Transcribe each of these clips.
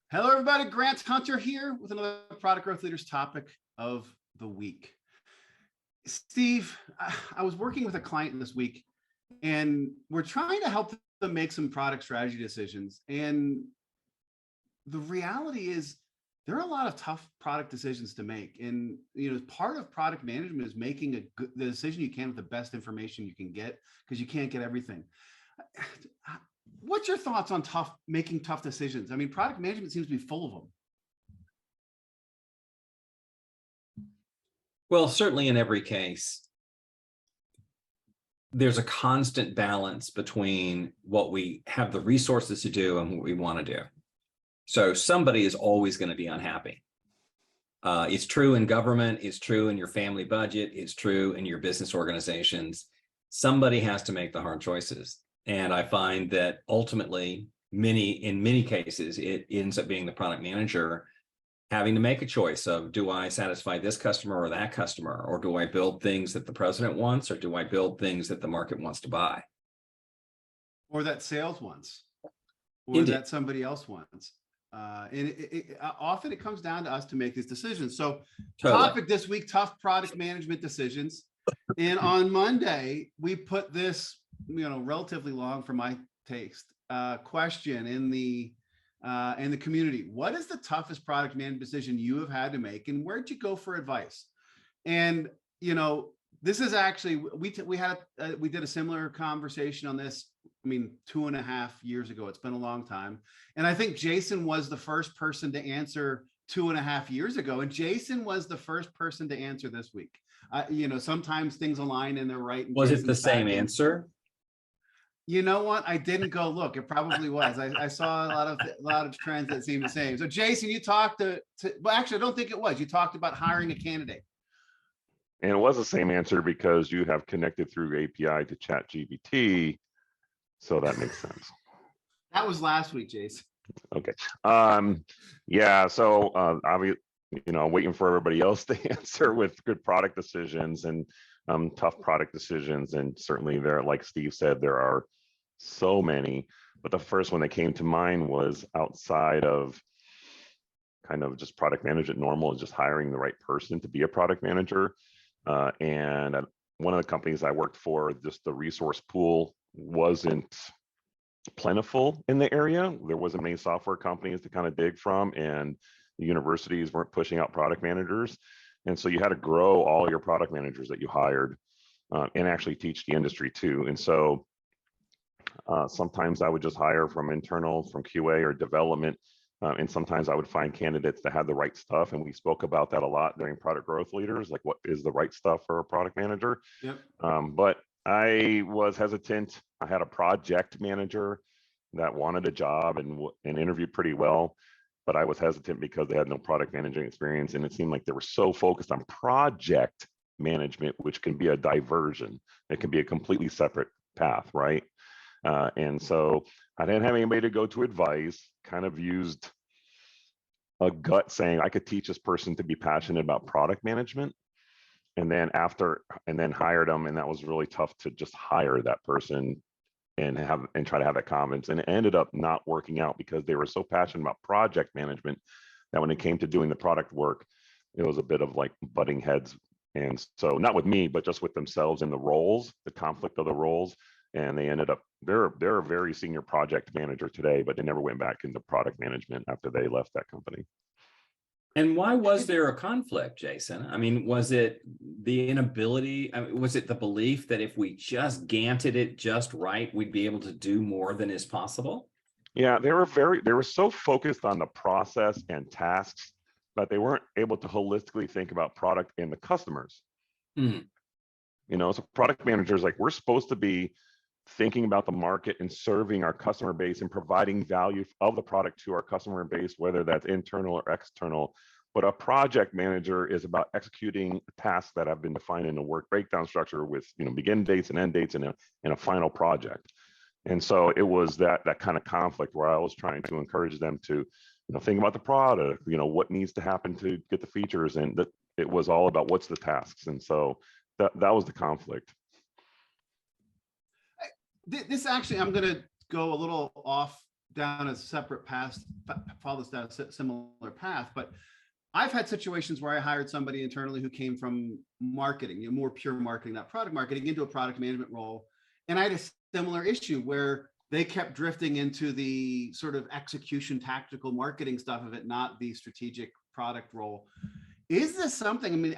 Hello, everybody. Grant Hunter here with another Product Growth Leaders topic of the week. Steve, I was working with a client this week, and we're trying to help them make some product strategy decisions. And the reality is there are a lot of tough product decisions to make. And part of product management is making the decision you can with the best information you can get, because you can't get everything. What's your thoughts on making tough decisions? I mean, product management seems to be full of them. Well, certainly in every case, there's a constant balance between what we have the resources to do and what we want to do. So somebody is always going to be unhappy. It's true in government, it's true in your family budget, it's true in your business organizations. Somebody has to make the hard choices. And I find that ultimately, in many cases, it ends up being the product manager having to make a choice of, do I satisfy this customer or that customer? Or do I build things that the president wants? Or do I build things that the market wants to buy? Or that sales wants? Or Indeed. That somebody else wants? Often it comes down to us to make these decisions. So Topic this week, tough product management decisions. And on Monday, we put this relatively long for my taste question in the community. What is the toughest product management decision you have had to make, and where'd you go for advice? And this is actually we did a similar conversation on this. I mean, 2.5 years ago. It's been a long time, and I think Jason was the first person to answer 2.5 years ago, and Jason was the first person to answer this week. Sometimes things align and they're right. Was it the same answer? You know what? I didn't go look. It probably was. I saw a lot of trends that seem the same. So Jason, you talked well, actually, I don't think it was. You talked about hiring a candidate. And it was the same answer because you have connected through API to ChatGPT. So that makes sense. That was last week, Jason. Okay. Yeah. So obviously, waiting for everybody else to answer with good product decisions and tough product decisions. And certainly there, like Steve said, there are so many, but the first one that came to mind was outside of kind of just product management normal, is just hiring the right person to be a product manager. And at one of the companies I worked for, just the resource pool wasn't plentiful in the area. There wasn't many software companies to kind of dig from, and the universities weren't pushing out product managers. And so you had to grow all your product managers that you hired and actually teach the industry too. And so sometimes I would just hire from internal, from QA or development. And sometimes I would find candidates that had the right stuff. And we spoke about that a lot during Product Growth Leaders, like what is the right stuff for a product manager. Yep. But I was hesitant. I had a project manager that wanted a job and interviewed pretty well, but I was hesitant because they had no product managing experience. And it seemed like they were so focused on project management, which can be a diversion. It can be a completely separate path, right? And so I didn't have anybody to go to advice, kind of used a gut saying I could teach this person to be passionate about product management. And then hired them. And that was really tough to just hire that person and try to have that confidence. And it ended up not working out because they were so passionate about project management that when it came to doing the product work, it was a bit of like butting heads. And so not with me, but just with themselves in the roles, the conflict of the roles. And they ended up, they're a very senior project manager today, but they never went back into product management after they left that company. And why was there a conflict, Jason? I mean, was it the inability? Was it the belief that if we just Ganted it just right, we'd be able to do more than is possible? Yeah, they were so focused on the process and tasks that they weren't able to holistically think about product and the customers. Mm. So product managers, like, we're supposed to be thinking about the market and serving our customer base and providing value of the product to our customer base, whether that's internal or external. But a project manager is about executing tasks that have been defined in a work breakdown structure with begin dates and end dates in a final project. And so it was that kind of conflict where I was trying to encourage them to think about the product, what needs to happen to get the features, and that it was all about what's the tasks. And so that was the conflict. This actually, I'm going to go a little off down a separate path, follow this down a similar path, but I've had situations where I hired somebody internally who came from marketing, more pure marketing, not product marketing, into a product management role. And I had a similar issue where they kept drifting into the sort of execution, tactical marketing stuff of it, not the strategic product role. Is this something, I mean,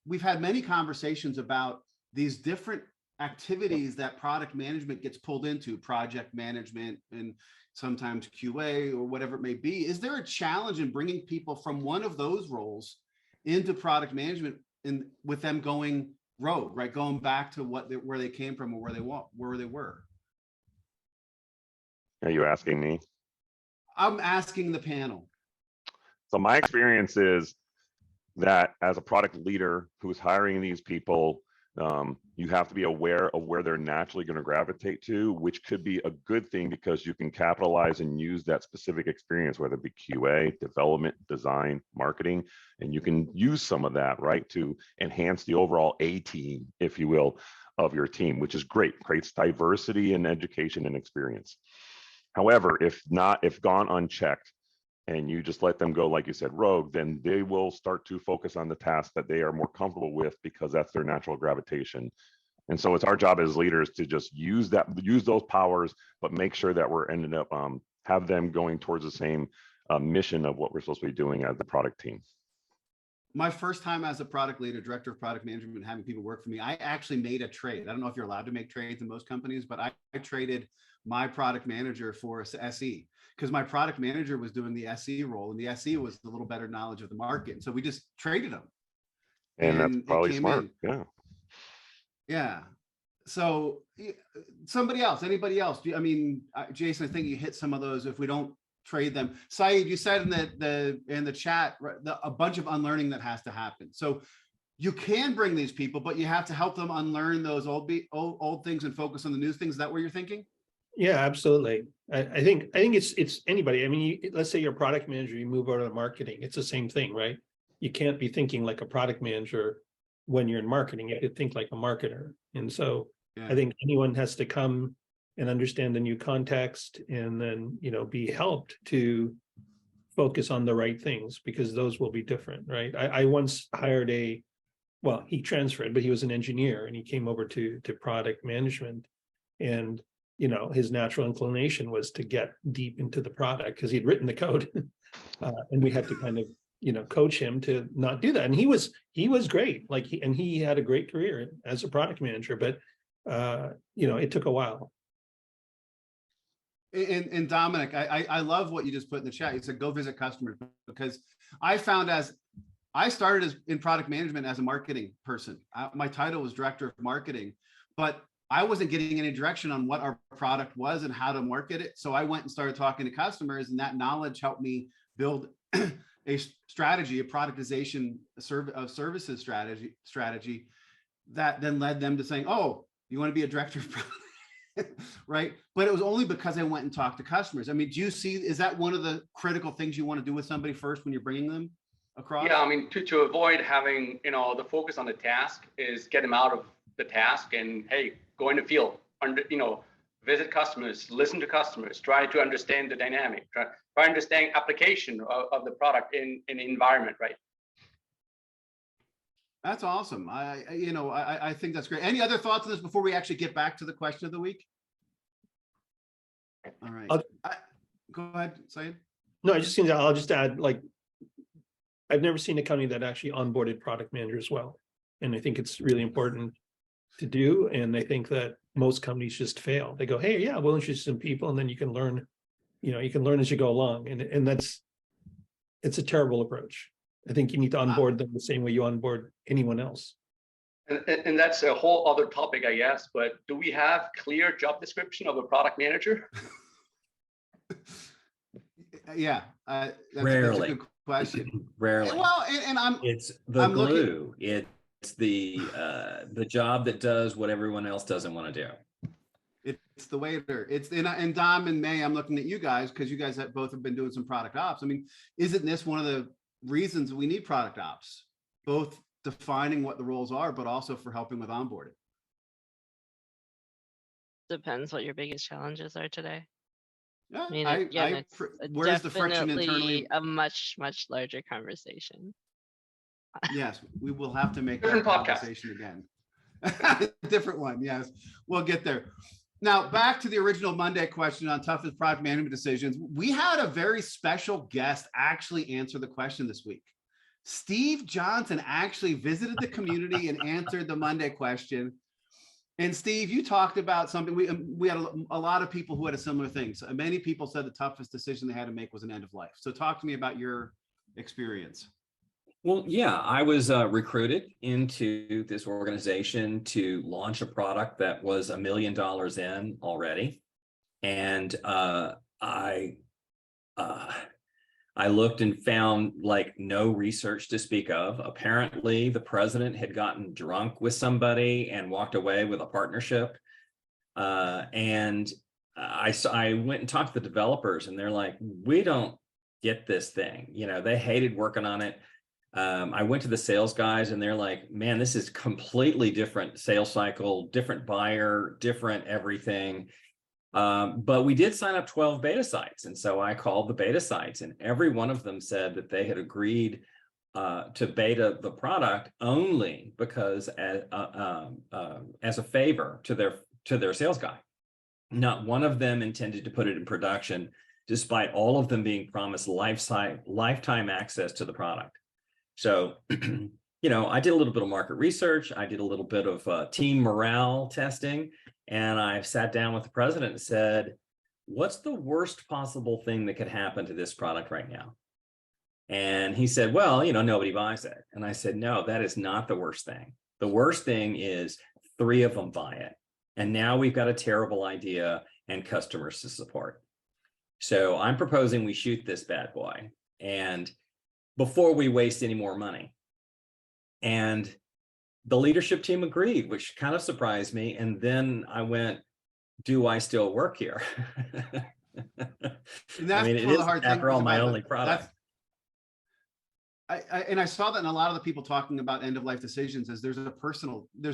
we've had many conversations about these different activities that product management gets pulled into, project management and sometimes QA or whatever it may be. Is there a challenge in bringing people from one of those roles into product management and with them going rogue, right? Going back to where they came from or where they were? Are you asking me? I'm asking the panel. So my experience is that as a product leader who's hiring these people, you have to be aware of where they're naturally going to gravitate to, which could be a good thing because you can capitalize and use that specific experience, whether it be QA, development, design, marketing, and you can use some of that, right, to enhance the overall A team, if you will, of your team, which is great, creates diversity in education and experience. However, if gone unchecked, and you just let them go, like you said, rogue, then they will start to focus on the tasks that they are more comfortable with because that's their natural gravitation. And so it's our job as leaders to just use those powers, but make sure that we're ending up have them going towards the same mission of what we're supposed to be doing as the product team. My first time as a product leader, director of product management, having people work for me, I actually made a trade. I don't know if you're allowed to make trades in most companies, but I traded my product manager for SE because my product manager was doing the SE role and the SE was a little better knowledge of the market. And so we just traded them. And that's probably smart. Yeah. Yeah. So somebody else, anybody else? I mean, Jason, I think you hit some of those if we don't trade them. Saeed, you said in the chat, a bunch of unlearning that has to happen. So you can bring these people, but you have to help them unlearn those old things and focus on the new things. Is that what you're thinking? Yeah, absolutely. I think it's anybody. I mean, let's say you're a product manager, you move over to marketing. It's the same thing, right? You can't be thinking like a product manager when you're in marketing. You have to think like a marketer. And so I think anyone has to come and understand the new context and then, be helped to focus on the right things because those will be different, right? I once hired he transferred, but he was an engineer and he came over to product management, and his natural inclination was to get deep into the product because he'd written the code and we had to kind of, coach him to not do that. And he was great. He had a great career as a product manager, but it took a while. And Dominic, I love what you just put in the chat. You said, go visit customers, because I found I started in product management as a marketing person. My title was director of marketing, but I wasn't getting any direction on what our product was and how to market it. So I went and started talking to customers, and that knowledge helped me build a strategy, a productization of services strategy that then led them to saying, oh, you want to be a director of product, right? But it was only because I went and talked to customers. I mean, is that one of the critical things you want to do with somebody first when you're bringing them across? Yeah, I mean, to avoid having, the focus on the task is get them out of the task and, hey, go in the field, visit customers, listen to customers, try to understand the dynamic, try to understand application of the product in the environment, right? That's awesome. I think that's great. Any other thoughts on this before we actually get back to the question of the week? All right. Go ahead, Saeed. No, I'll just add, I've never seen a company that actually onboarded product managers well. And I think it's really important to do. And I think that most companies just fail. They go, hey, yeah, we'll introduce some people and then you can learn, as you go along. And it's a terrible approach. I think you need to onboard them the same way you onboard anyone else. And that's a whole other topic, I guess, but do we have clear job description of a product manager? Yeah. That's Rarely. a good question. Rarely. Well, it's the glue. It's the job that does what everyone else doesn't want to do. It's the waiter. And Dom and May, I'm looking at you guys because you guys both have been doing some product ops. I mean, isn't this one of the reasons we need product ops, both defining what the roles are, but also for helping with onboarding? Depends what your biggest challenges are today. Yeah, I mean, again, it's where's the friction definitely internally? a much larger conversation. Yes, we will have to make that Different podcast. conversation again. Different one, yes. We'll get there. Now, back to the original Monday question on toughest project management decisions. We had a very special guest actually answer the question this week. Steve Johnson actually visited the community and answered the Monday question. And Steve, you talked about something. We had a lot of people who had a similar thing. So many people said the toughest decision they had to make was an end of life. So talk to me about your experience. Well, yeah, I was recruited into this organization to launch a product that was $1 million in already. And I looked and found like no research to speak of. Apparently, the president had gotten drunk with somebody and walked away with a partnership. And I went and talked to the developers, and they're like, "We don't get this thing." You know, they hated working on it. I went to the sales guys, and they're like, "Man, this is completely different sales cycle, different buyer, different everything." But we did sign up 12 beta sites. And so I called the beta sites, and every one of them said that they had agreed to beta the product only because as a favor to their sales guy. Not one of them intended to put it in production, despite all of them being promised lifetime access to the product. So, you know, I did a little bit of market research. I did a little bit of team morale testing. And I sat down with the president and said, "What's the worst possible thing that could happen to this product right now?" And he said, "Well, you know, nobody buys it." And I said, "No, that is not the worst thing. The worst thing is 3 of them buy it. And now we've got a terrible idea and customers to support. So I'm proposing we shoot this bad boy, and before we waste any more money." And the leadership team agreed, which kind of surprised me. And then I went, "Do I still work here?" And that's I mean, it one of is, the hard after things all, my about only product. I saw that in a lot of the people talking about end of life decisions, is there's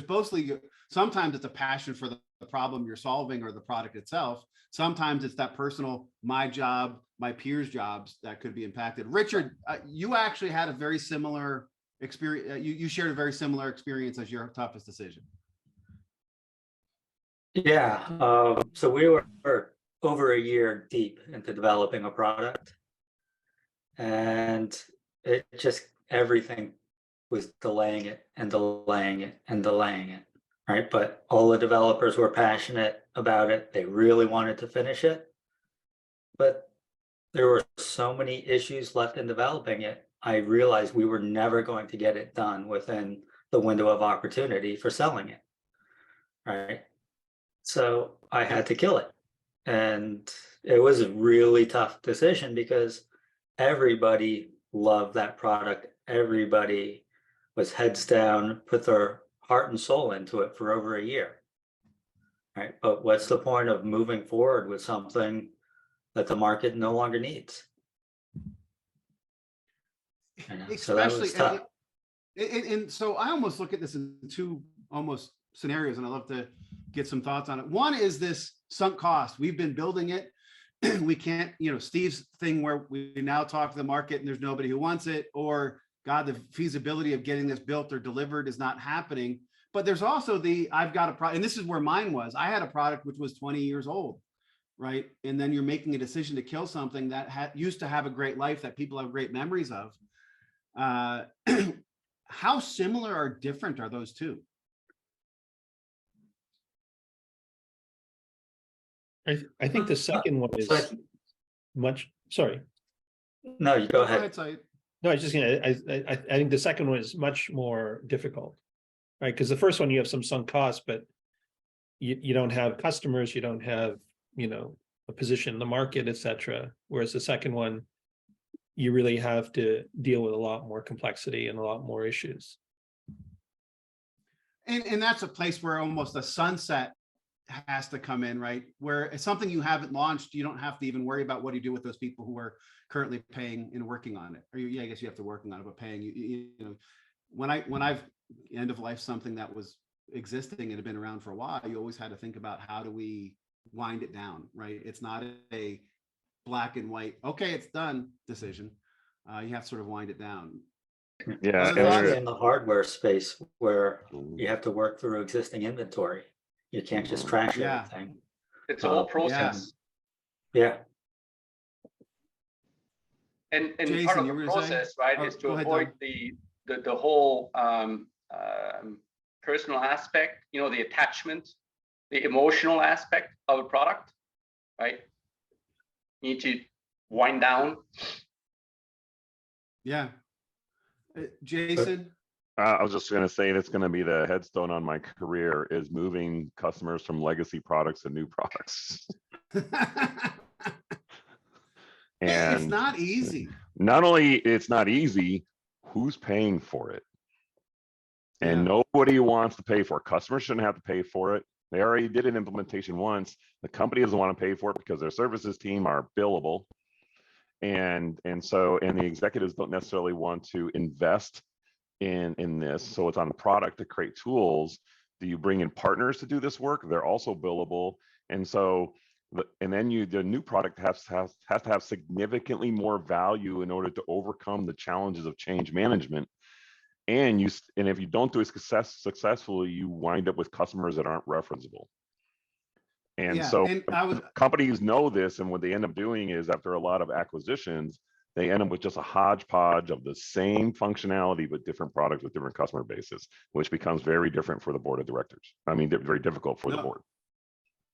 mostly, sometimes it's a passion for the problem you're solving or the product itself. Sometimes it's that personal, my job, my peers' jobs that could be impacted. Richard, you actually had a very similar experience. You shared a very similar experience as your toughest decision. Yeah, so we were over a year deep into developing a product, and it just, everything was delaying it and delaying it and delaying it, right? But all the developers were passionate about it. They really wanted to finish it, but there were so many issues left in developing it. I realized we were never going to get it done within the window of opportunity for selling it, right? So I had to kill it. And it was a really tough decision because everybody loved that product. Everybody was heads down, put their heart and soul into it for over a year, right? But what's the point of moving forward with something that the market no longer needs? So that was tough. And so I almost look at this in 2 almost scenarios, and I'd love to get some thoughts on it. One is this sunk cost. We've been building it. We can't, you know, Steve's thing where we now talk to the market and there's nobody who wants it, or God, the feasibility of getting this built or delivered is not happening. But there's also I've got a product, and this is where mine was. I had a product which was 20 years old, right? And then you're making a decision to kill something that used to have a great life that people have great memories of. How similar or different are those two? I think the second one is much, sorry. No, you go ahead. Saeed. No, I was just gonna, I think the second one is much more difficult, right? Because the first one, you have some sunk costs, but you don't have customers, you don't have, you know, a position in the market, etc. Whereas the second one, you really have to deal with a lot more complexity and a lot more issues. And that's a place where almost a sunset has to come in, right? Where it's something you haven't launched, you don't have to even worry about what do you do with those people who are currently paying and working on it. Or yeah, I guess you have to working on it, but paying you know, when I've end of life something that was existing and had been around for a while, you always had to think about how do we wind it down, right? It's not black and white, okay, it's done decision. You have to sort of wind it down. Yeah, Other and thoughts? there- Especially in the hardware space where you have to work through existing inventory. You can't just trash Yeah. everything. It's all Yeah. process. Yeah, And Jason, part of you the were gonna say? process, right, Oh, is to go ahead, avoid Dom. the whole personal aspect, the attachment, the emotional aspect of a product, right? You need to wind down. Yeah. Jason? I was just going to say that's going to be the headstone on my career is moving customers from legacy products to new products. It's And not easy. not only it's not easy, who's paying for it? And Yeah. nobody wants to pay for it. Customers shouldn't have to pay for it. They already did an implementation once. The company doesn't want to pay for it because their services team are billable. And the executives don't necessarily want to invest in this. So it's on the product to create tools. Do you bring in partners to do this work? They're also billable. And so and then the new product has to have significantly more value in order to overcome the challenges of change management. And if you don't do it successfully, you wind up with customers that aren't referenceable. And Yeah, so and companies know this, and what they end up doing is after a lot of acquisitions, they end up with just a hodgepodge of the same functionality, but different products with different customer bases, which becomes very different for the board of directors. I mean, very difficult for the board.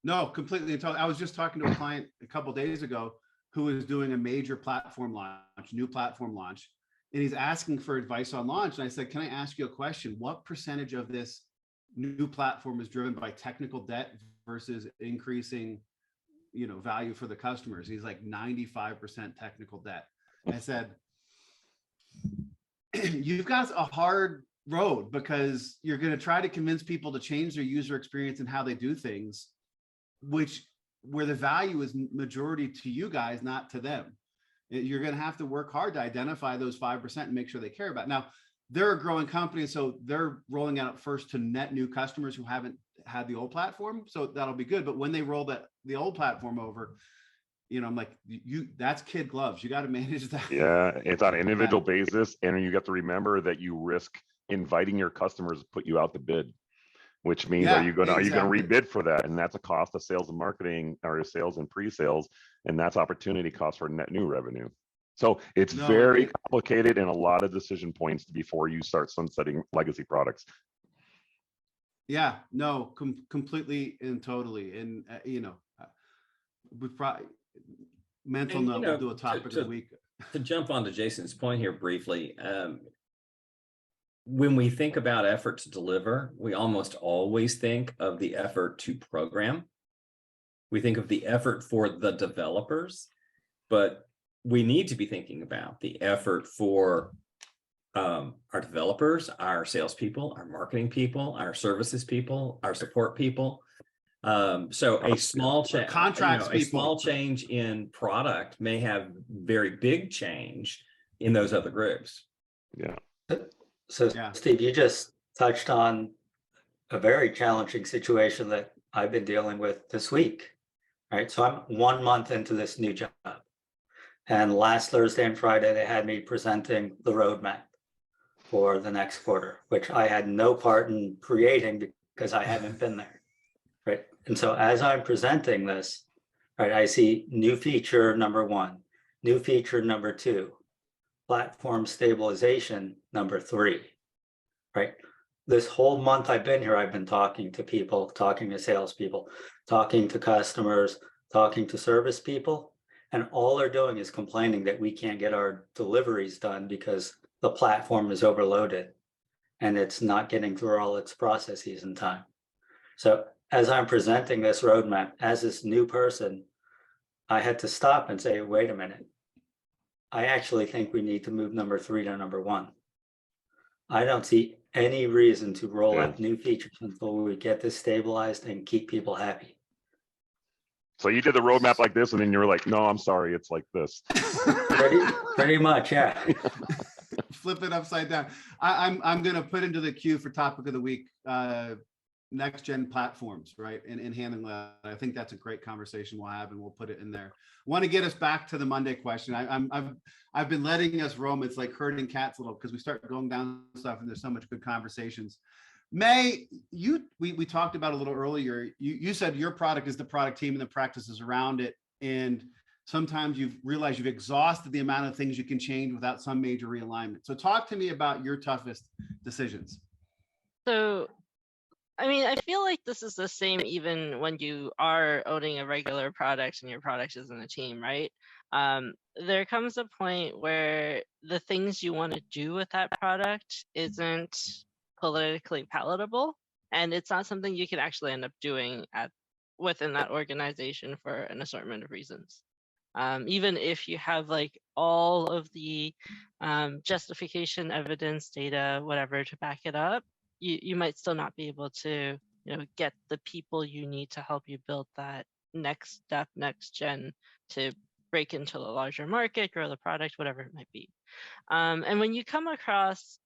No, completely. I was just talking to a client a couple of days ago who is doing a major platform launch, new platform launch, and he's asking for advice on launch. And I said, can I ask you a question? What percentage of this new platform is driven by technical debt versus increasing, value for the customers? He's like 95% technical debt. I said, you've got a hard road because you're going to try to convince people to change their user experience and how they do things, where the value is majority to you guys, not to them. You're going to have to work hard to identify those 5% and make sure they care about it. Now, they're a growing company, so they're rolling out first to net new customers who haven't had the old platform. So that'll be good. But when they roll the old platform over, I'm like, that's kid gloves. You got to manage that. Yeah, it's on an individual basis. And you have to remember that you risk inviting your customers to put you out to bid, which means are you going to rebid for that? And that's a cost of sales and marketing, or sales and pre-sales. And that's opportunity cost for net new revenue. So it's very complicated and a lot of decision points before you start sunsetting legacy products. Yeah, no, completely and totally. And, we probably mental note, we'll do a topic of the week. To jump onto Jason's point here briefly, when we think about effort to deliver, we almost always think of the effort to program. We think of the effort for the developers, but we need to be thinking about the effort for our developers, our salespeople, our marketing people, our services people, our support people. So a small change, a small change in product may have very big change in those other groups. Yeah. So Steve, you just touched on a very challenging situation that I've been dealing with this week, right? So I'm 1 month into this new job, and last Thursday and Friday, they had me presenting the roadmap for the next quarter, which I had no part in creating because I haven't been there, right? And so as I'm presenting this, right, I see new feature number 1, new feature number 2, platform stabilization number 3, right? This whole month I've been here, I've been talking to people, talking to salespeople, talking to customers, talking to service people, and all they're doing is complaining that we can't get our deliveries done because the platform is overloaded and it's not getting through all its processes in time. So as I'm presenting this roadmap, as this new person, I had to stop and say, wait a minute. I actually think we need to move number 3 to number 1. I don't see any reason to roll out new features until we get this stabilized and keep people happy. So you did the roadmap like this, and then you were like, no, I'm sorry, it's like this. Pretty much, yeah. Flip it upside down. I'm going to put into the queue for topic of the week next gen platforms, right? And handling that. I think that's a great conversation we'll have, and we'll put it in there. Want to get us back to the Monday question. I've been letting us roam. It's like herding cats a little, because we start going down stuff and there's so much good conversations. May, we talked about a little earlier. You said your product is the product team and the practices around it. And sometimes you've realized you've exhausted the amount of things you can change without some major realignment. So talk to me about your toughest decisions. So, I mean, I feel like this is the same even when you are owning a regular product and your product isn't a team, right? There comes a point where the things you want to do with that product isn't politically palatable, and it's not something you can actually end up doing within that organization for an assortment of reasons. Even if you have like all of the justification, evidence, data, whatever to back it up, you might still not be able to, get the people you need to help you build that next step, next gen, to break into the larger market, grow the product, whatever it might be. And when you come across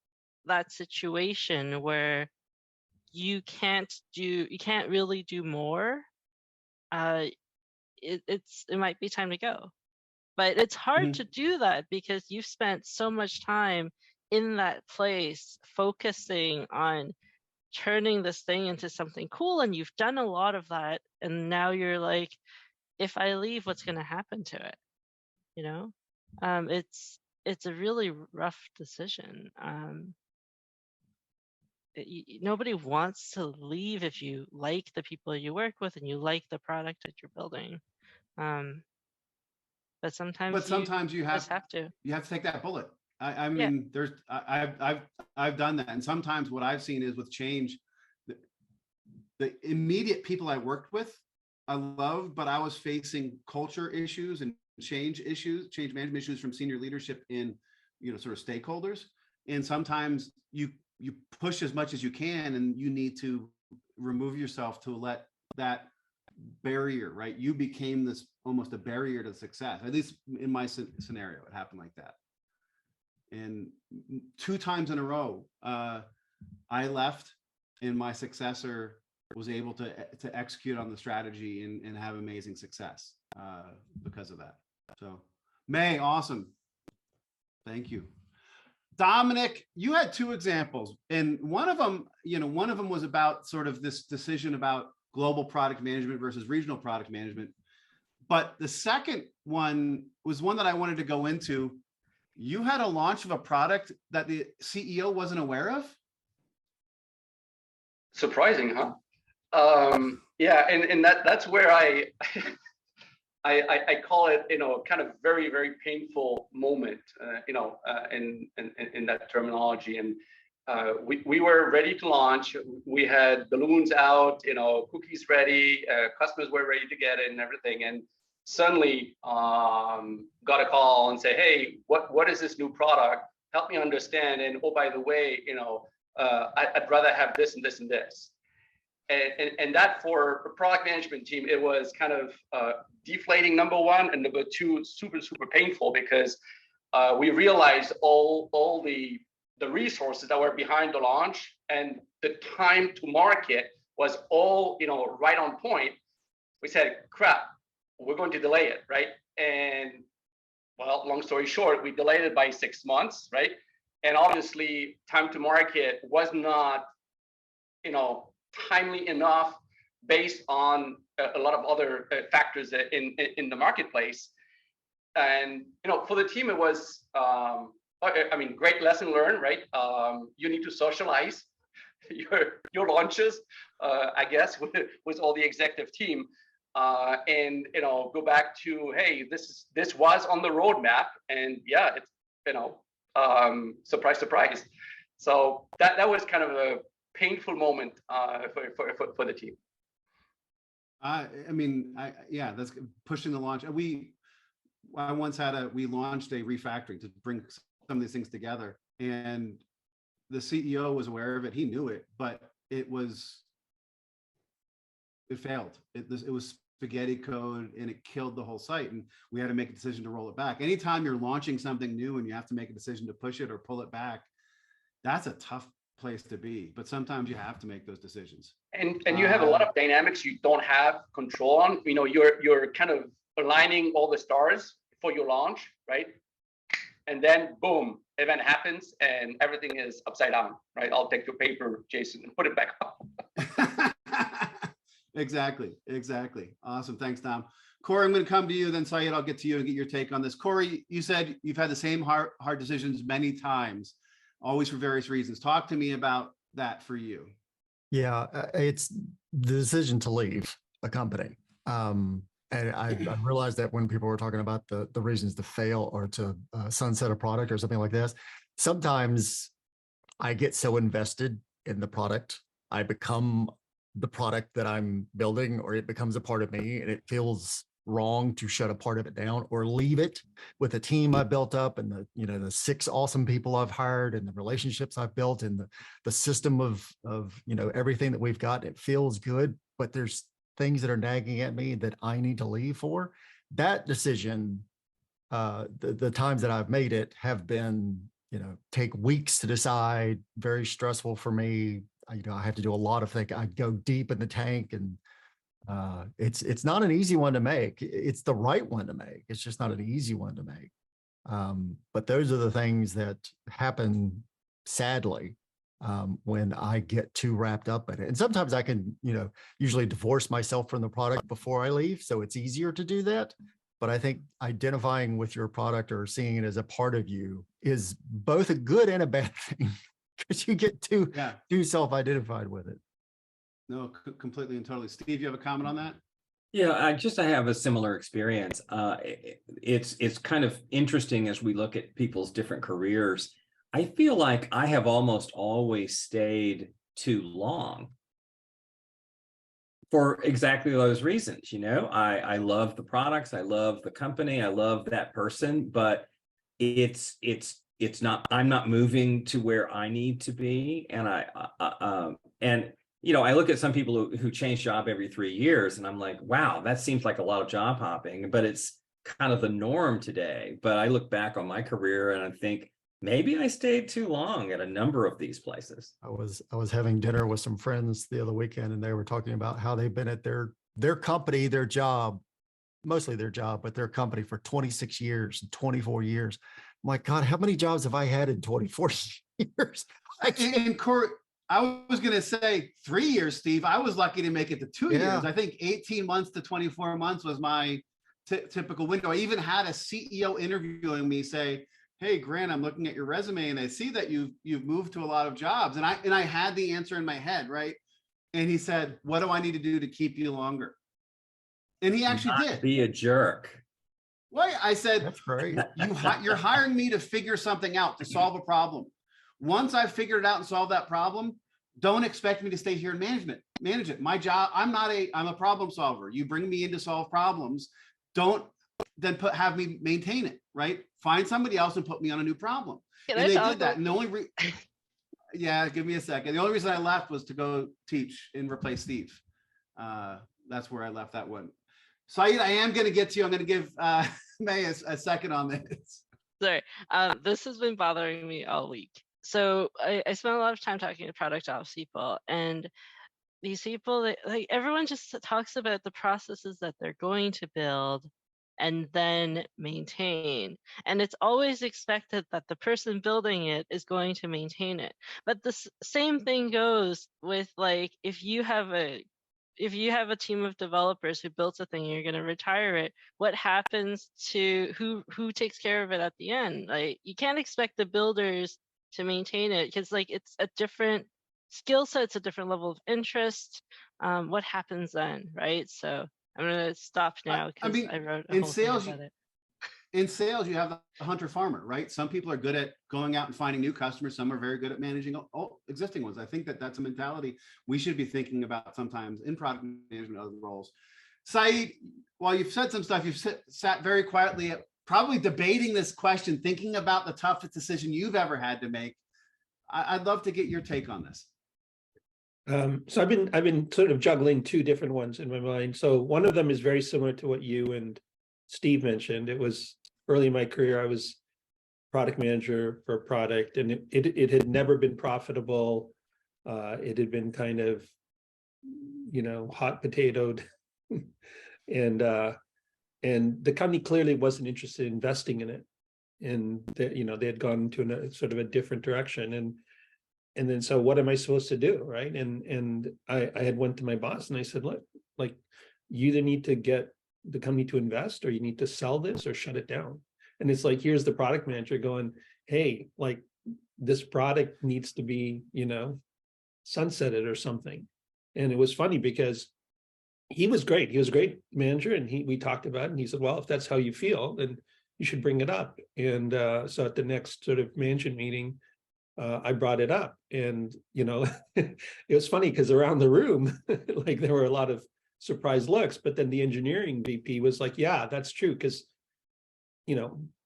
that situation where you can't really do more, it might be time to go. But it's hard to do that because you've spent so much time in that place focusing on turning this thing into something cool, and you've done a lot of that, and now you're like, if I leave, what's going to happen to it? It's a really rough decision. Nobody wants to leave if you like the people you work with and you like the product that you're building. But sometimes you have to take that bullet. I mean, I've done that, and sometimes what I've seen is with change, the immediate people I worked with, I loved, but I was facing culture issues and change management issues from senior leadership in, sort of stakeholders. And sometimes you push as much as you can, and you need to remove yourself to let that barrier, right? You became this almost a barrier to success. At least in my scenario, it happened like that. And 2 times in a row, I left, and my successor was able to execute on the strategy and have amazing success because of that. So, May, awesome. Thank you. Dominic, you had 2 examples, and one of them was about sort of this decision about global product management versus regional product management. But the second one was one that I wanted to go into. You had a launch of a product that the CEO wasn't aware of? Surprising, huh? Yeah, and that's where I call it, kind of very, very painful moment, in that terminology. And we were ready to launch. We had balloons out, cookies ready, customers were ready to get it and everything. And suddenly got a call and say, hey, what is this new product? Help me understand. And oh, by the way, I'd rather have this and this and this. And that, for a product management team, it was kind of deflating, number one, and number two, super, super painful, because we realized all the resources that were behind the launch and the time to market was all, right on point. We said, crap, we're going to delay it, right? And well, long story short, we delayed it by 6 months, right? And obviously, time to market was not, timely enough based on a lot of other factors in the marketplace. And for the team, it was great lesson learned, right? You need to socialize your launches, I guess, with all the executive team, and go back to, hey, this was on the roadmap, and yeah, it's surprise, surprise. So that was kind of a painful moment for the team. That's pushing the launch. We launched a refactoring to bring some of these things together, and the CEO was aware of it. He knew it, but it failed. It was spaghetti code, and it killed the whole site. And we had to make a decision to roll it back. Anytime you're launching something new and you have to make a decision to push it or pull it back, that's a tough place to be, but sometimes you have to make those decisions. And you have a lot of dynamics you don't have control on. You know, you're kind of aligning all the stars for your launch, right? And then boom, event happens and everything is upside down, right? I'll take your paper, Jason, and put it back up. Exactly. Awesome. Thanks, Tom. Cory, I'm going to come to you, then Saeed, I'll get to you and get your take on this. Cory, you said you've had the same hard decisions many times, always for various reasons. Talk to me about that for you. Yeah, it's the decision to leave a company. And I realized that when people were talking about the reasons to fail or to sunset a product or something like this, sometimes I get so invested in the product, I become the product that I'm building, or it becomes a part of me, and it feels wrong to shut a part of it down or leave it with a team I built up and the 6 awesome people I've hired and the relationships I've built and the system of everything that we've got. It feels good, but there's things that are nagging at me that I need to leave for. That decision, the times that I've made it have been, take weeks to decide, very stressful for me. I have to do a lot of things. I go deep in the tank, and it's not an easy one to make. It's the right one to make. It's just not an easy one to make. But those are the things that happen, sadly, when I get too wrapped up in it. And sometimes I can, usually divorce myself from the product before I leave. So it's easier to do that. But I think identifying with your product or seeing it as a part of you is both a good and a bad thing, because you get too self-identified with it. No, completely and totally. Steve, you have a comment on that? Yeah, I have a similar experience. It's kind of interesting as we look at people's different careers. I feel like I have almost always stayed too long for exactly those reasons. I love the products, I love the company, I love that person, but it's not, I'm not moving to where I need to be. And I look at some people who change job every 3 years, and I'm like, wow, that seems like a lot of job hopping, but it's kind of the norm today. But I look back on my career and I think maybe I stayed too long at a number of these places. I was having dinner with some friends the other weekend, and they were talking about how they've been at their company, their job, mostly their job, but their company for 26 years, 24 years. I'm like, God, how many jobs have I had in 24 years? And Cory, I was going to say 3 years, Steve. I was lucky to make it to 2 years. I think 18 months to 24 months was my typical window. I even had a CEO interviewing me say, hey, Grant, I'm looking at your resume and I see that you've moved to a lot of jobs. And I had the answer in my head, right? And he said, what do I need to do to keep you longer? And he actually did. Be a jerk. Well, I said, That's great. You're hiring me to figure something out, to solve a problem. Once I've figured it out and solved that problem, don't expect me to stay here and manage it. My job, I'm a problem solver. You bring me in to solve problems. Don't then have me maintain it, right? Find somebody else and put me on a new problem. And they did that. And the only give me a second. The only reason I left was to go teach and replace Steve. That's where I left that one. Saeed, I am going to get to you. I'm going to give May a second on this. Sorry, this has been bothering me all week. So I spent a lot of time talking to product ops people, and these people, everyone just talks about the processes that they're going to build and then maintain. And it's always expected that the person building it is going to maintain it. But the same thing goes with, like, if you have a team of developers who built a thing, you're going to retire it, what happens to who takes care of it at the end? Like, you can't expect the builders to maintain it, because it's a different skill set, it's a different level of interest. What happens then, right? So I'm going to stop now because I wrote a whole thing about it. In sales, you have the hunter farmer, right? Some people are good at going out and finding new customers. Some are very good at managing all existing ones. I think that's a mentality we should be thinking about sometimes in product management, other roles. Saeed, while you've said some stuff, you've sat very quietly, probably debating this question, thinking about the toughest decision you've ever had to make. I'd love to get your take on this. So I've been sort of juggling 2 different ones in my mind. So one of them is very similar to what you and Steve mentioned. It was early in my career. I was product manager for a product, and it had never been profitable. It had been kind of, hot potatoed, and the company clearly wasn't interested in investing in it, and they had gone to a sort of a different direction, and then so what am I supposed to do, right? And I had went to my boss and I said, look, like, you either need to get the company to invest, or you need to sell this or shut it down. And it's like, here's the product manager going, hey, like, this product needs to be, sunsetted or something. And it was funny because he was great. He was a great manager, and we talked about it, and he said, well, if that's how you feel, then you should bring it up. And so at the next sort of management meeting, I brought it up, and it was funny because around the room, like, there were a lot of surprised looks, but then the engineering VP was like, yeah, that's true, because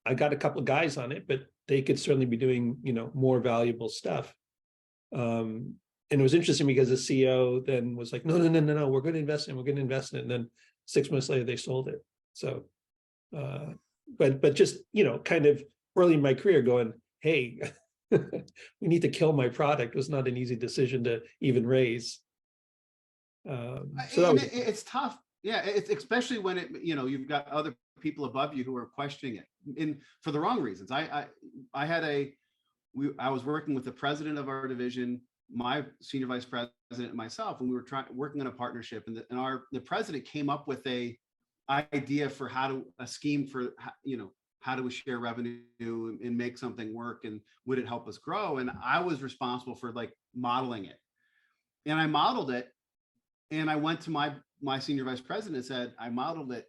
I got a couple of guys on it, but they could certainly be doing more valuable stuff. And it was interesting because the CEO then was like, no, we're going to invest in it, and then 6 months later they sold it. So but just kind of early in my career going, hey, we need to kill my product was not an easy decision to even raise. So it's tough. Yeah, it's especially when you've got other people above you who are questioning it for the wrong reasons. I was working with the president of our division, my senior vice president, and myself, and we were working on a partnership, and the president came up with a idea for a scheme for how do we share revenue and make something work, and would it help us grow? And I was responsible for like modeling it, and I modeled it, and I went to my senior vice president and said, I modeled it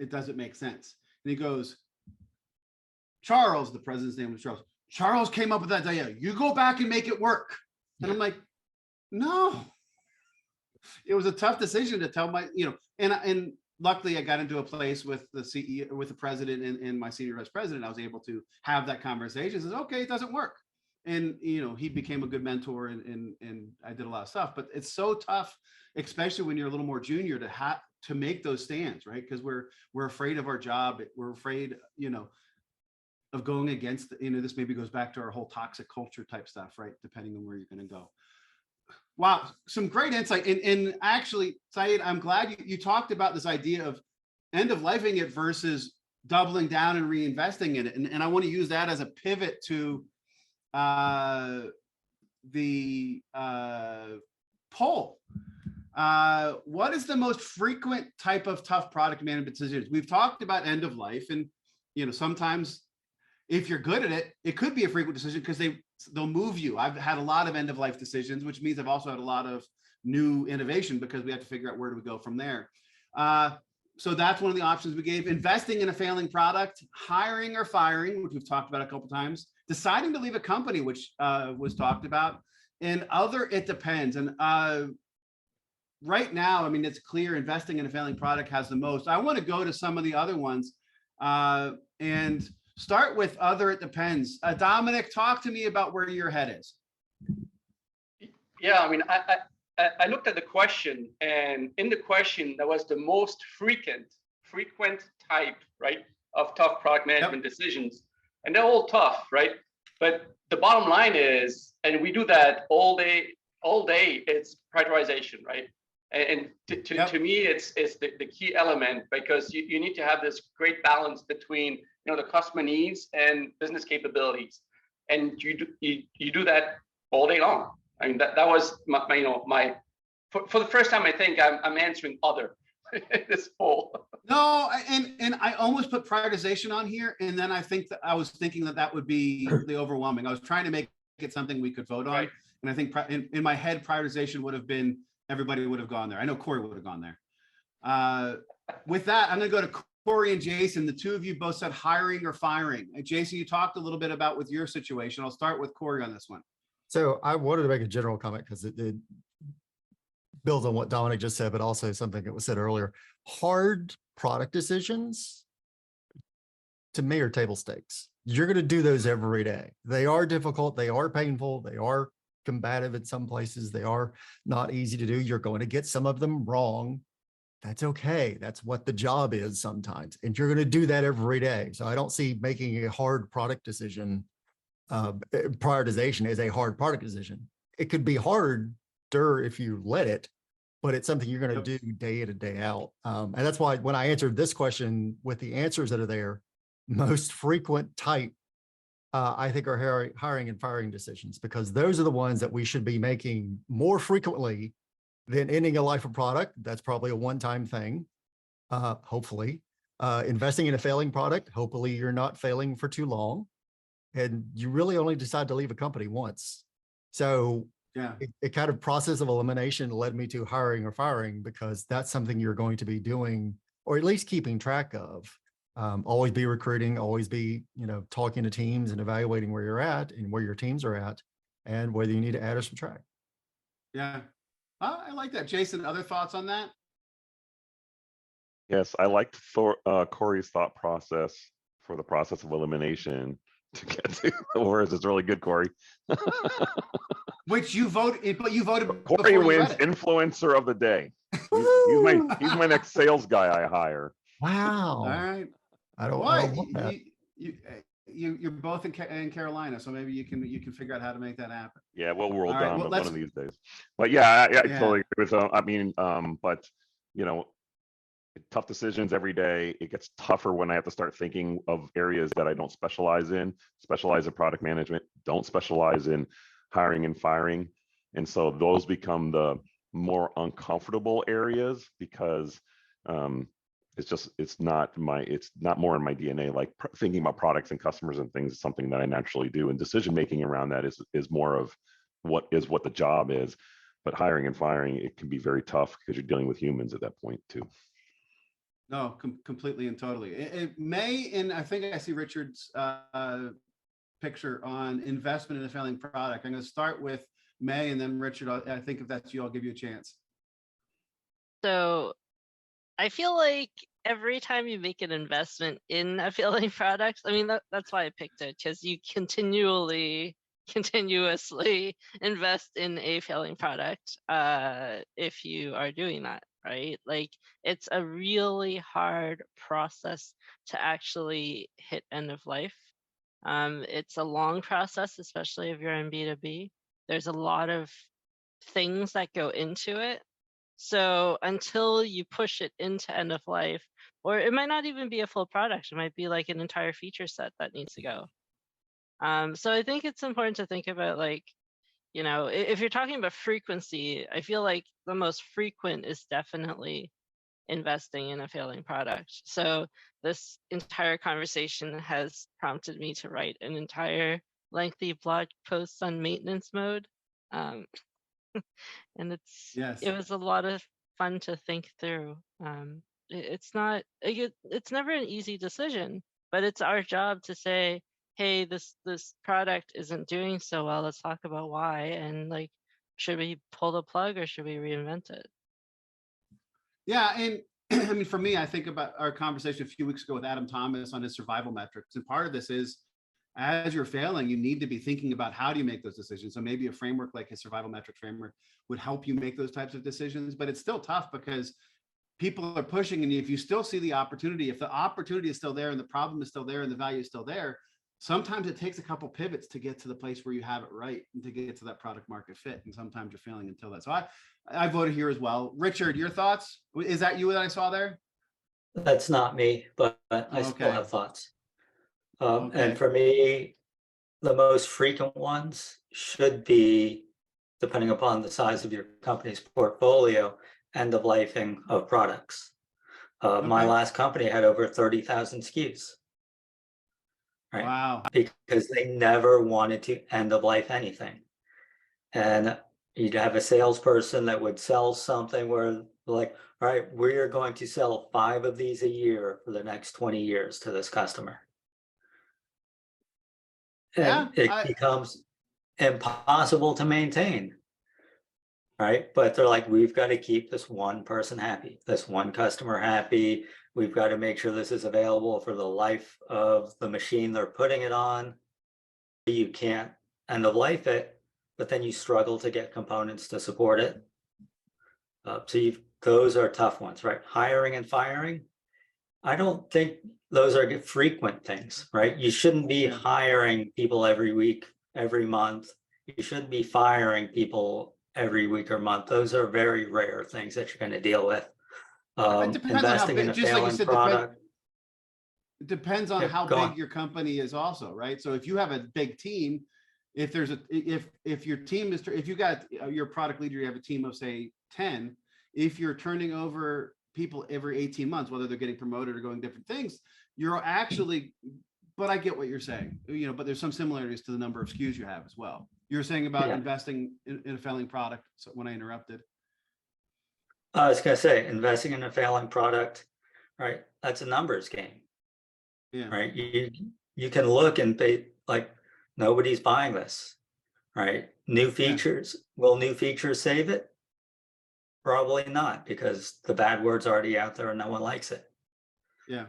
it doesn't make sense. And he goes, Charles, the president's name was Charles came up with that idea. You go back and make it work. And I'm like, no. It was a tough decision to tell and luckily I got into a place with the CEO, with the president and my senior vice president. I was able to have that conversation. Says, okay, it doesn't work. And he became a good mentor, and I did a lot of stuff. But it's so tough, especially when you're a little more junior, to make those stands, right? Because we're afraid of our job. We're afraid, of going against, this maybe goes back to our whole toxic culture type stuff, right? Depending on where you're going to go. Wow, some great insight. And actually, Saeed, I'm glad you talked about this idea of end of lifing it versus doubling down and reinvesting in it. And I want to use that as a pivot to the poll. What is the most frequent type of tough product management decisions? We've talked about end of life, and sometimes if you're good at it, it could be a frequent decision because they'll move you. I've had a lot of end of life decisions, which means I've also had a lot of new innovation because we have to figure out where do we go from there. So that's one of the options we gave. Investing in a failing product, hiring or firing, which we've talked about a couple of times, deciding to leave a company, which was talked about, and other, it depends. And right now, I mean, it's clear investing in a failing product has the most. I want to go to some of the other ones and start with other, it depends. Dominic, talk to me about where your head is. Yeah, I mean, I looked at the question, and in the question, there was the most frequent type, right, of tough product management decisions. And they're all tough, right? But the bottom line is, and we do that all day, it's prioritization, right? And to me, it's the key element, because you need to have this great balance between the customer needs and business capabilities, and you do that all day long. I mean, that was my for the first time I think I'm answering other this poll. No, and I almost put prioritization on here, and then I was thinking that would be the overwhelming. I was trying to make it something we could vote on, right. And I think in my head, prioritization would have been, everybody would have gone there. I know Cory would have gone there. With that, I'm going to go to Cory and Jason. The two of you both said hiring or firing. Jason, you talked a little bit about with your situation. I'll start with Cory on this one. So I wanted to make a general comment because it builds on what Dominic just said, but also something that was said earlier. Hard product decisions, to me, are table stakes. You're going to do those every day. They are difficult. They are painful. They are combative in some places. They are not easy to do. You're going to get some of them wrong. That's okay. That's what the job is sometimes. And you're going to do that every day. So I don't see making a hard product decision, prioritization as a hard product decision. It could be harder if you let it, but it's something you're going to do day in and day out. And that's why when I answered this question with the answers that are there, most frequent type, I think are hiring and firing decisions, because those are the ones that we should be making more frequently than ending a life of product. That's probably a one-time thing, hopefully. Investing in a failing product, hopefully you're not failing for too long. And you really only decide to leave a company once. So yeah, it kind of process of elimination led me to hiring or firing, because that's something you're going to be doing, or at least keeping track of. Always be recruiting, always be, talking to teams and evaluating where you're at and where your teams are at and whether you need to add or subtract. Yeah. I like that. Jason, other thoughts on that? Yes, I liked Cory's thought process for the process of elimination to get to the words. It's really good, Cory. Which you voted, but you voted. Cory wins influencer of the day. He's my next sales guy I hire. Wow. All right. I don't want that. You're both in Carolina, so maybe you can figure out how to make that happen. Yeah, we'll roll All right, down well, one of these days. But yeah, I totally agree with. I mean, but tough decisions every day. It gets tougher when I have to start thinking of areas that I don't specialize in product management, don't specialize in hiring and firing, and so those become the more uncomfortable areas, because it's not more in my DNA. Like thinking about products and customers and things is something that I naturally do, and decision making around that is more of what the job is. But hiring and firing, it can be very tough because you're dealing with humans at that point too. No, completely and totally. May, and I think I see Richard's picture on investment in a failing product. I'm going to start with May, and then Richard. I think if that's you, I'll give you a chance. So I feel like every time you make an investment in a failing product, I mean, that's why I picked it, because you continuously invest in a failing product if you are doing that, right? Like, it's a really hard process to actually hit end of life. It's a long process, especially if you're in B2B. There's a lot of things that go into it. So until you push it into end of life, or it might not even be a full product, it might be like an entire feature set that needs to go. So I think it's important to think about, like, if you're talking about frequency, I feel like the most frequent is definitely investing in a failing product. So this entire conversation has prompted me to write an entire lengthy blog post on maintenance mode. And it was a lot of fun to think through. It's never an easy decision, but it's our job to say, hey, this product isn't doing so well. Let's talk about why, and like, should we pull the plug or should we reinvent it? Yeah, and I mean, for me, I think about our conversation a few weeks ago with Adam Thomas on his survival metrics, and part of this is, as you're failing, you need to be thinking about how do you make those decisions. So maybe a framework like his survival metric framework would help you make those types of decisions, but it's still tough because people are pushing, and if you still see the opportunity, if the opportunity is still there and the problem is still there and the value is still there, sometimes it takes a couple pivots to get to the place where you have it right and to get to that product market fit. And sometimes you're failing until that. So I voted here as well. Richard, your thoughts? Is that you that I saw there? That's not me, but I still have thoughts. And for me, the most frequent ones should be, depending upon the size of your company's portfolio, end of lifing of products. My last company had over 30,000 SKUs. Right? Wow. Because they never wanted to end of life anything. And you'd have a salesperson that would sell something where, like, all right, we're going to sell 5 of these a year for the next 20 years to this customer. And it becomes impossible to maintain, right? But they're like, we've got to keep this one person happy, this one customer happy. We've got to make sure this is available for the life of the machine they're putting it on. You can't end of life it, but then you struggle to get components to support it. So those are tough ones, right? Hiring and firing. I don't think those are frequent things, right? You shouldn't be hiring people every week, every month. You shouldn't be firing people every week or month. Those are very rare things that you're going to deal with. It depends on how Investing in big, a just like you failing said, product. it depends on Yeah, how go big on. your company is also, right? So if you have a big team, if there's a, if your team is, if you got your product leader, you have a team of say 10, if you're turning over people every 18 months, whether they're getting promoted or going different things, you're actually, but I get what you're saying, you know, but there's some similarities to the number of SKUs you have as well. You're saying about investing in a failing product. So when I interrupted. I was going to say, investing in a failing product, right? That's a numbers game, Yeah. right? You can look and pay, like, nobody's buying this, right? New features, will new features save it? Probably not, because the bad word's already out there and no one likes it. Yeah.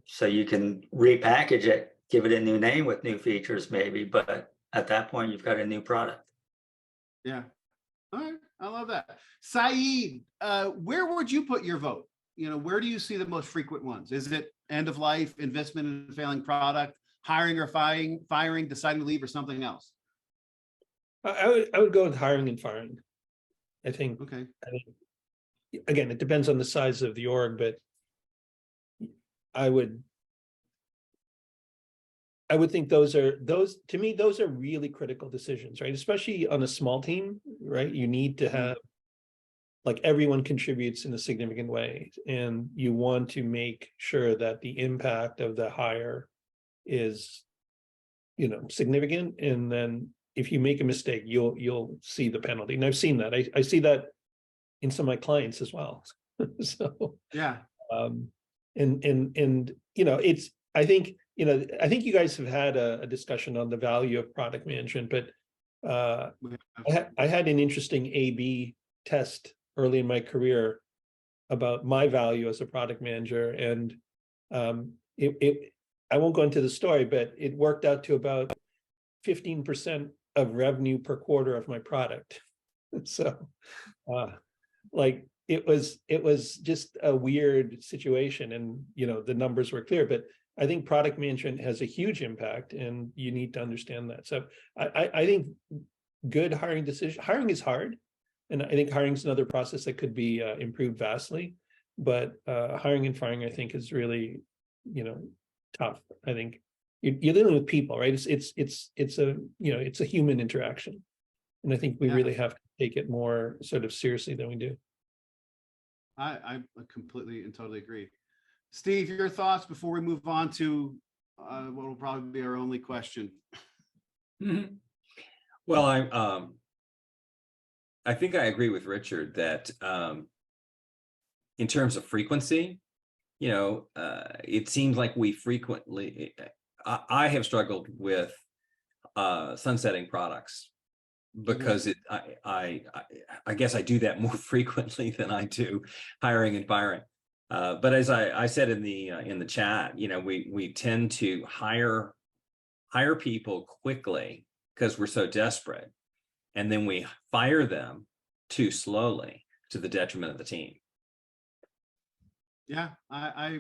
So you can repackage it, give it a new name with new features maybe, but at that point you've got a new product. Yeah. All right. I love that. Saeed, where would you put your vote? You know, where do you see the most frequent ones? Is it end of life, investment in a failing product, hiring or firing, deciding to leave, or something else? I would go with hiring and firing. I think, Okay. again, it depends on the size of the org, but I would think those to me, those are really critical decisions, right? Especially on a small team, right? You need to have, like, everyone contributes in a significant way, and you want to make sure that the impact of the hire is, you know, significant. And then if you make a mistake, you'll see the penalty. And I've seen that. I see that in some of my clients as well. So yeah. And you know, it's, I think you guys have had a discussion on the value of product management, but I had an interesting A/B test early in my career about my value as a product manager, and I won't go into the story, but it worked out to about 15% of revenue per quarter of my product. So like, it was just a weird situation, and you know, the numbers were clear, but I think product management has a huge impact, and you need to understand that. So I think good hiring is hard, and I think hiring is another process that could be improved vastly, but hiring and firing, I think, is really, you know, tough. I think you're dealing with people, right? It's a, you know, it's a human interaction, and I think we really have to take it more sort of seriously than we do. I completely and totally agree. Steve, your thoughts before we move on to what will probably be our only question. Well, I think I agree with Richard that in terms of frequency, you know, it seems like we frequently, I have struggled with sunsetting products because I guess I do that more frequently than I do hiring and firing. But as I said in the chat, you know, we tend to hire people quickly because we're so desperate, and then we fire them too slowly to the detriment of the team. Yeah, I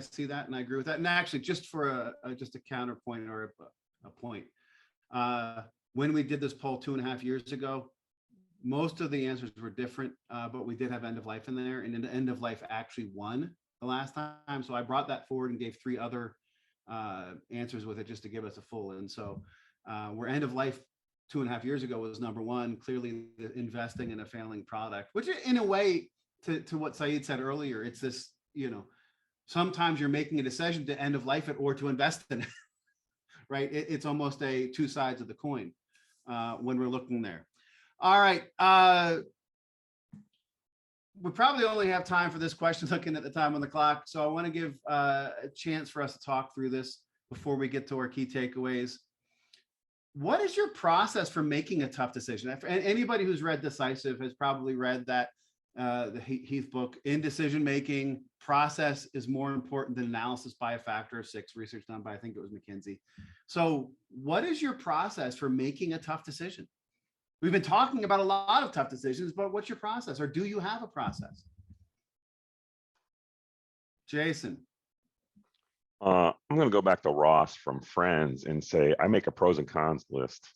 see that, and I agree with that. And actually, just for just a counterpoint or a point, when we did this poll 2.5 years ago, most of the answers were different, but we did have end of life in there, and then the end of life actually won the last time. So I brought that forward and gave 3 other answers with it just to give us a full. And so where end of life 2.5 years ago was number 1, clearly investing in a failing product, which in a way, to what Saeed said earlier, it's this, you know, sometimes you're making a decision to end of life it or to invest in it, right? It's almost a 2 sides of the coin when we're looking there. All right. We probably only have time for this question looking at the time on the clock. So I want to give a chance for us to talk through this before we get to our key takeaways. What is your process for making a tough decision? And anybody who's read Decisive has probably read that the Heath book. In decision making, process is more important than analysis by a factor of 6, research done by, I think it was McKinsey. So what is your process for making a tough decision? We've been talking about a lot of tough decisions, but what's your process, or do you have a process? Jason. I'm going to go back to Ross from Friends and say, I make a pros and cons list.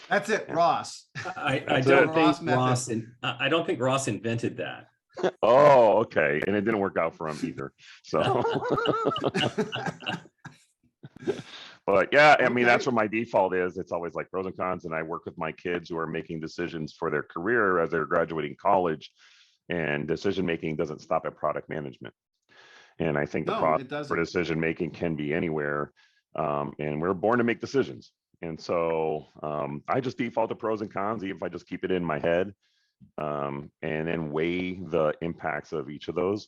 That's it, Ross. I That's don't it. think Ross method. Ross and I don't think Ross invented that. Oh, okay. And it didn't work out for him either. So, but yeah, I mean, Okay. that's what my default is. It's always like pros and cons. And I work with my kids who are making decisions for their career as they're graduating college. And decision making doesn't stop at product management. And I think the No, it process doesn't. for decision making can be anywhere. And we're born to make decisions. And so I just default to pros and cons, even if I just keep it in my head, and then weigh the impacts of each of those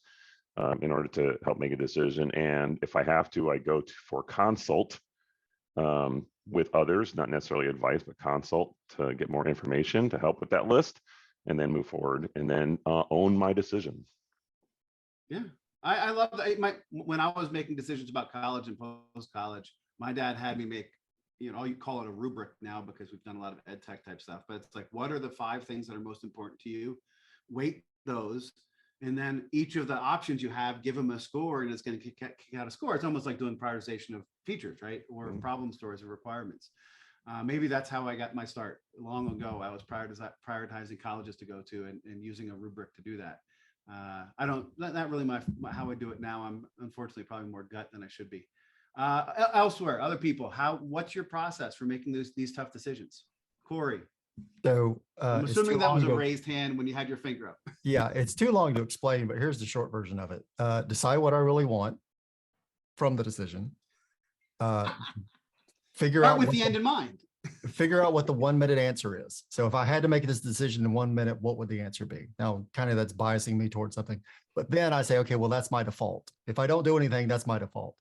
in order to help make a decision. And if I have to, I go for consult with others, not necessarily advice, but consult to get more information to help with that list, and then move forward and then own my decision. Yeah, I love that. When I was making decisions about college and post-college, my dad had me make, you know, you call it a rubric now because we've done a lot of ed tech type stuff, but it's like, what are the 5 things that are most important to you? Weight those. And then each of the options you have, give them a score, and it's going to kick out a score. It's almost like doing prioritization of features, right? Or problem stories or requirements. Maybe that's how I got my start. Long ago, I was prioritizing colleges to go to and using a rubric to do that. Not really how I do it now. I'm unfortunately probably more gut than I should be. Elsewhere, other people, what's your process for making these tough decisions? Cory. So I'm it's assuming too that long was a to- raised hand when you had your finger up. Yeah, it's too long to explain, but here's the short version of it. Decide what I really want from the decision. Figure Start out with what the end in mind. figure out what the 1-minute answer is. So if I had to make this decision in 1 minute, what would the answer be? Now, kind of that's biasing me towards something, but then I say, okay, well, that's my default. If I don't do anything, that's my default.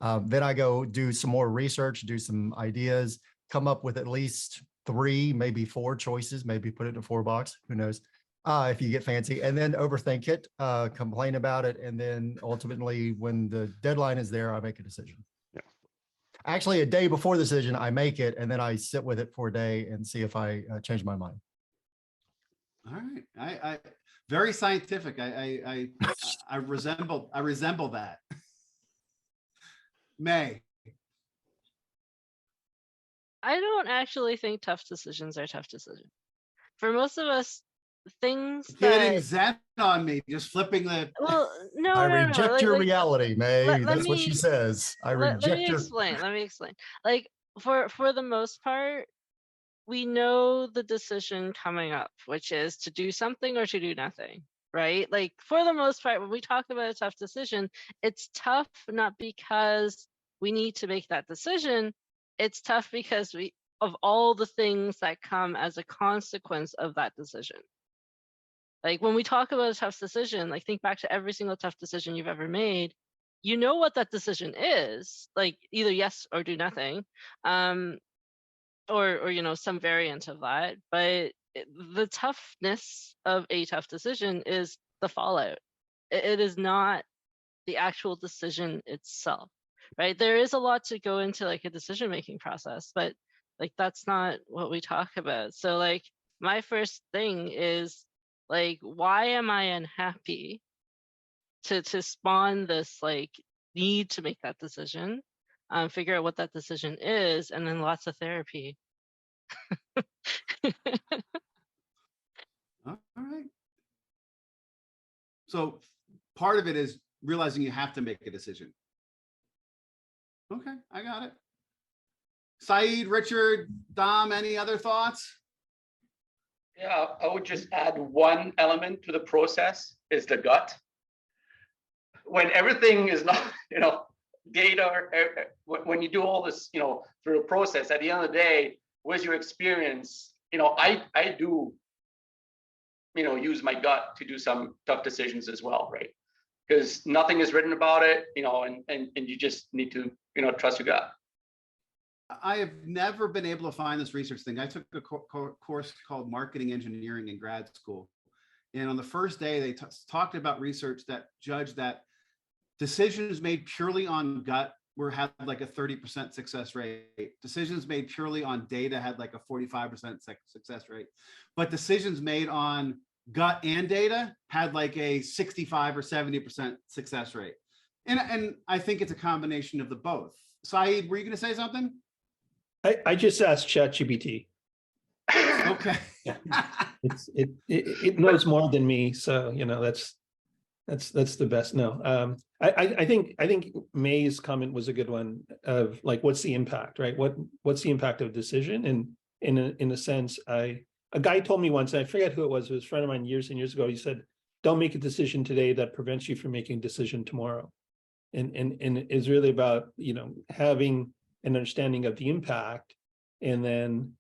Then I go do some more research, do some ideas, come up with at least 3, maybe 4 choices, maybe put it in a 4 box, who knows, if you get fancy, and then overthink it, complain about it. And then ultimately when the deadline is there, I make a decision. Actually, a day before the decision, I make it, and then I sit with it for a day and see if I change my mind. All right, I very scientific. I resemble that. May. I don't actually think tough decisions are tough decisions. For most of us, things Getting that zen on me, just flipping the. well, no, I no, no, reject like, your like, reality, May. let That's what she me- says. I let reject me your. explain. Let me explain. Like for the most part, we know the decision coming up, which is to do something or to do nothing, right? Like for the most part, when we talk about a tough decision, it's tough not because we need to make that decision. It's tough because of all the things that come as a consequence of that decision. Like when we talk about a tough decision, like think back to every single tough decision you've ever made. You know what that decision is, like either yes or do nothing, or you know, some variant of that. But the toughness of a tough decision is the fallout. It is not the actual decision itself, right? There is a lot to go into like a decision making process, but like that's not what we talk about. So like my first thing is like, why am I unhappy? To spawn this like need to make that decision, figure out what that decision is, and then lots of therapy. All right. So part of it is realizing you have to make a decision. Okay, I got it. Saeed, Richard, Dom, any other thoughts? Yeah, I would just add one element to the process is the gut. When everything is not, you know, data, when you do all this, you know, through the process, at the end of the day, where's your experience? You know, I do, you know, use my gut to do some tough decisions as well, right? Because nothing is written about it, you know, and you just need to, you know, trust your gut. I have never been able to find this research thing. I took a course called marketing engineering in grad school. And on the first day, they talked about research that judged that decisions made purely on gut had like a 30% success rate. Decisions made purely on data had like a 45% success rate. But decisions made on gut and data had like a 65 or 70% success rate. And I think it's a combination of the both. Saeed, were you going to say something? I just asked ChatGPT. Okay. It knows more than me, so you know that's the best. No, I think May's comment was a good one of like, what's the impact, right? What's the impact of decision? And in a sense, a guy told me once, and I forget who it was a friend of mine years and years ago. He said, "Don't make a decision today that prevents you from making a decision tomorrow." And it's really about, you know, having an understanding of the impact, and then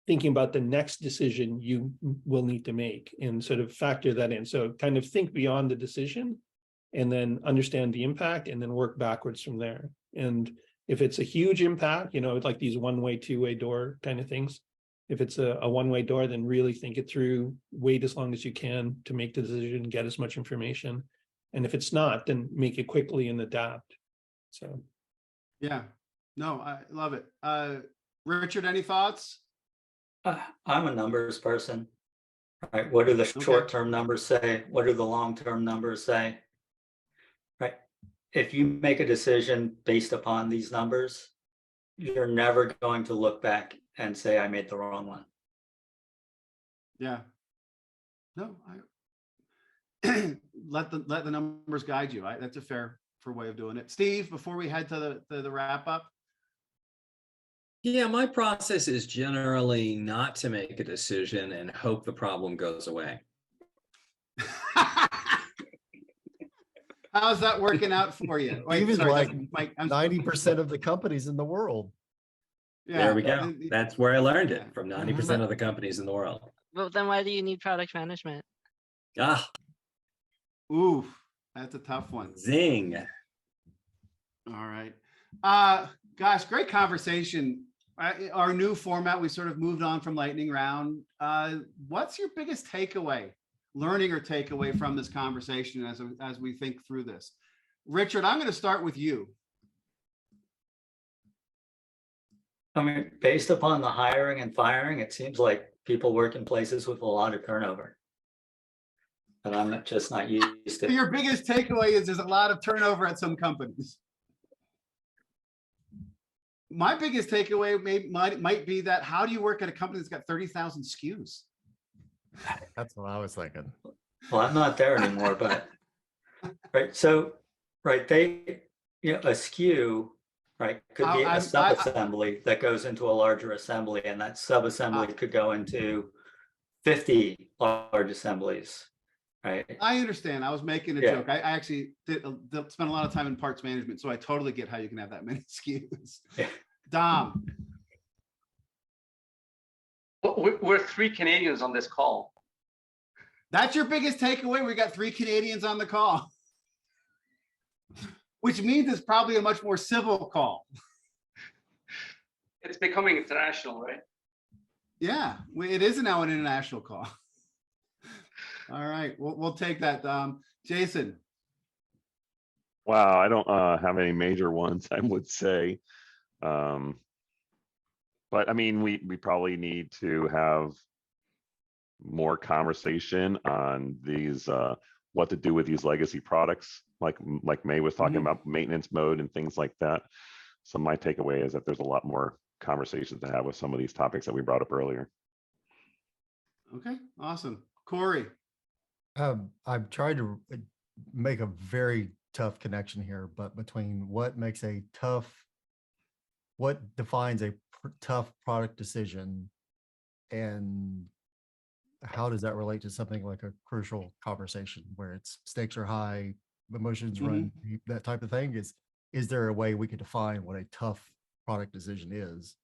thinking about the next decision you will need to make and sort of factor that in. So kind of think beyond the decision and then understand the impact and then work backwards from there. And if it's a huge impact, you know, like these one-way, two-way door kind of things, if it's a one-way door, then really think it through, wait as long as you can to make the decision, get as much information. And if it's not, then make it quickly and adapt. So. Yeah, no, I love it. Richard, any thoughts? I'm a numbers person, right? What do the short-term numbers say? What do the long-term numbers say? Right? If you make a decision based upon these numbers, you're never going to look back and say, I made the wrong one. Yeah. No, I let the numbers guide you. That's a fair way of doing it. Steve, before we head to the wrap up. Yeah, my process is generally not to make a decision and hope the problem goes away. How's that working out for you? Wait, Even sorry, like Mike, 90% of the companies in the world. yeah, there we go. That's where I learned it, from 90% of the companies in the world. Well, then why do you need product management? Ah, ooh, that's a tough one. zing. All right. Gosh, great conversation. Our new format, we sort of moved on from lightning round. What's your biggest takeaway, learning or takeaway from this conversation as we think through this? Richard, I'm going to start with you. I mean, based upon the hiring and firing, it seems like people work in places with a lot of turnover. And I'm just not used to. Your biggest takeaway is there's a lot of turnover at some companies. My biggest takeaway might be that how do you work at a company that's got 30,000 SKUs? That's what I was thinking. Well, I'm not there anymore, but right. So, right, a SKU, right, could be a sub-assembly that goes into a larger assembly, and that sub-assembly could go into 50 large assemblies. Right. I understand. I was making a joke. I actually spent a lot of time in parts management, so I totally get how you can have that many SKUs. Yeah. Dom. We're 3 Canadians on this call. That's your biggest takeaway? We got 3 Canadians on the call, which means it's probably a much more civil call. It's becoming international, right? Yeah, it is now an international call. All right, we'll take that. Jason. Wow, I don't have any major ones, I would say. But I mean, we probably need to have more conversation on these, what to do with these legacy products, like May was talking about maintenance mode and things like that. So my takeaway is that there's a lot more conversations to have with some of these topics that we brought up earlier. Okay, awesome. Cory. I've tried to make a very tough connection here, but between what defines a tough product decision and how does that relate to something like a crucial conversation where it's stakes are high, emotions run deep, that type of thing? Is there a way we could define what a tough product decision is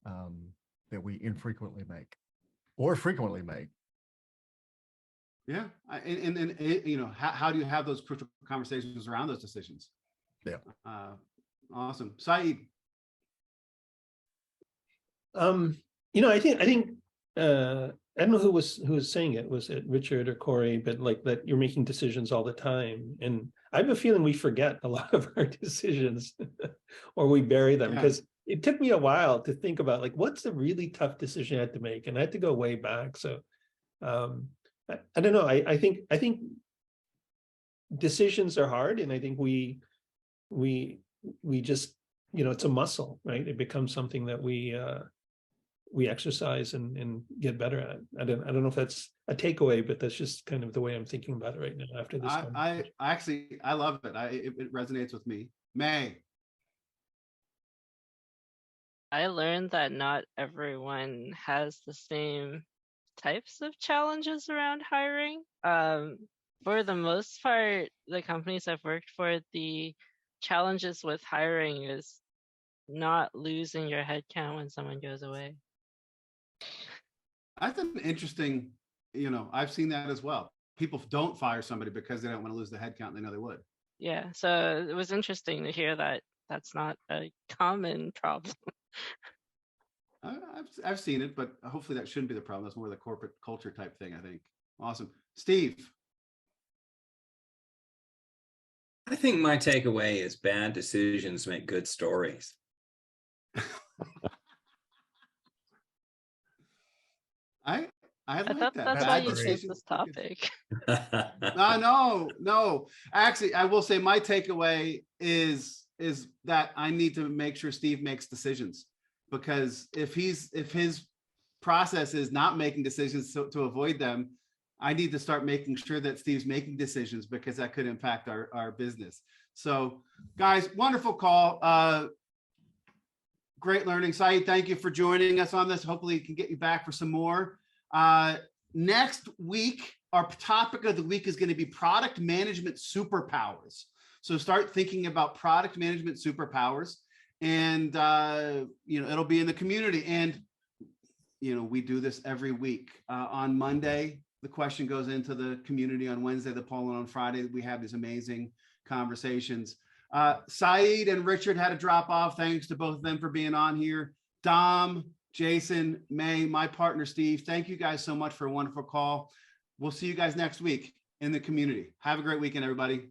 that we infrequently make or frequently make? Yeah, and you know, how do you have those crucial conversations around those decisions? Yeah. Awesome. Saeed. You know, I think I don't know who was saying it. Was it Richard or Cory? But like that, you're making decisions all the time, and I have a feeling we forget a lot of our decisions, or we bury them because it took me a while to think about like what's the really tough decision I had to make, and I had to go way back. So, I don't know. I think decisions are hard, and I think we just, it's a muscle, right? It becomes something that we exercise and get better at. I don't know if that's a takeaway, but that's just kind of the way I'm thinking about it right now after this. I love it. It resonates with me. May. I learned that not everyone has the same types of challenges around hiring. For the most part, the companies I've worked for, the challenges with hiring is not losing your headcount when someone goes away. That's an interesting, I've seen that as well. People don't fire somebody because they don't want to lose the headcount. They know they would. Yeah, so it was interesting to hear that that's not a common problem. I've seen it, but hopefully that shouldn't be the problem. That's more the corporate culture type thing, I think. Awesome. Steve. I think my takeaway is bad decisions make good stories. I like thought that. that's Bad why you chose decisions this make good- topic. No. Actually, I will say my takeaway is that I need to make sure Steve makes decisions, because if his process is not making decisions to avoid them, I need to start making sure that Steve's making decisions, because that could impact our business. So guys, wonderful call. Great learning. Saeed, thank you for joining us on this. Hopefully we can get you back for some more. Next week, our topic of the week is going to be product management superpowers. So start thinking about product management superpowers, and it'll be in the community. And we do this every week. On Monday, the question goes into the community. On Wednesday, the poll, and on Friday, we have these amazing conversations. Saeed and Richard had to drop off. Thanks to both of them for being on here. Dom, Jason, May, my partner, Steve, thank you guys so much for a wonderful call. We'll see you guys next week in the community. Have a great weekend, everybody.